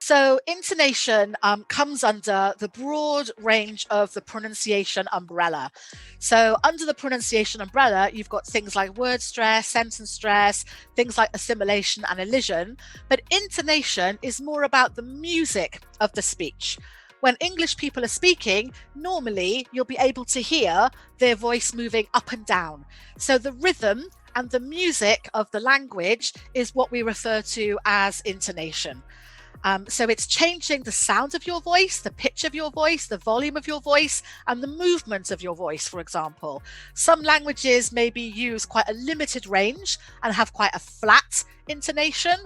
So intonation comes under the broad range of the pronunciation umbrella. So under the pronunciation umbrella, you've got things like word stress, sentence stress, things like assimilation and elision. But intonation is more about the music of the speech. When English people are speaking, normally you'll be able to hear their voice moving up and down. So the rhythm and the music of the language is what we refer to as intonation. So it's changing the sound of your voice, the pitch of your voice, the volume of your voice, and the movement of your voice, for example. Some languages maybe use quite a limited range and have quite a flat intonation,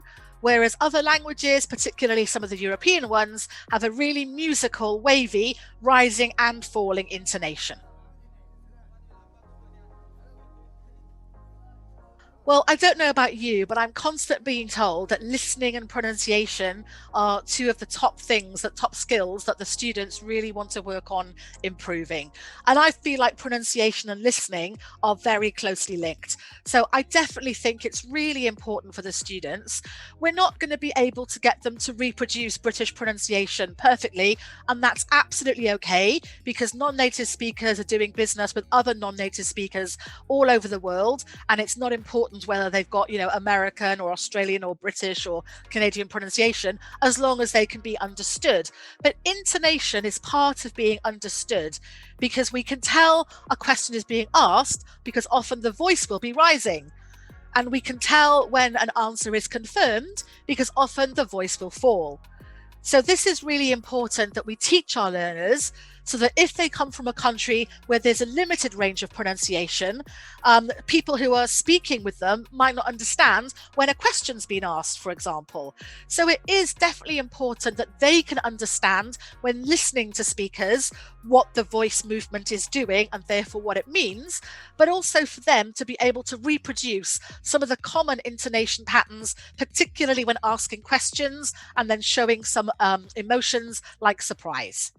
whereas other languages, particularly some of the European ones, have a really musical, wavy, rising and falling intonation. Well, I don't know about you, but I'm constantly being told that listening and pronunciation are two of the top things, that top skills that the students really want to work on improving. And I feel like pronunciation and listening are very closely linked. So I definitely think it's really important for the students. We're not going to be able to get them to reproduce British pronunciation perfectly, and that's absolutely okay because non-native speakers are doing business with other non-native speakers all over the world, and it's not important whether they've got, American or Australian or British or Canadian pronunciation, as long as they can be understood. But intonation is part of being understood because we can tell a question is being asked because often the voice will be rising. And we can tell when an answer is confirmed because often the voice will fall. So this is really important that we teach our learners so that if they come from a country where there's a limited range of pronunciation, people who are speaking with them might not understand when a question's been asked, for example. So it is definitely important that they can understand when listening to speakers what the voice movement is doing and therefore what it means, but also for them to be able to reproduce some of the common intonation patterns, particularly when asking questions and then showing some emotions like surprise.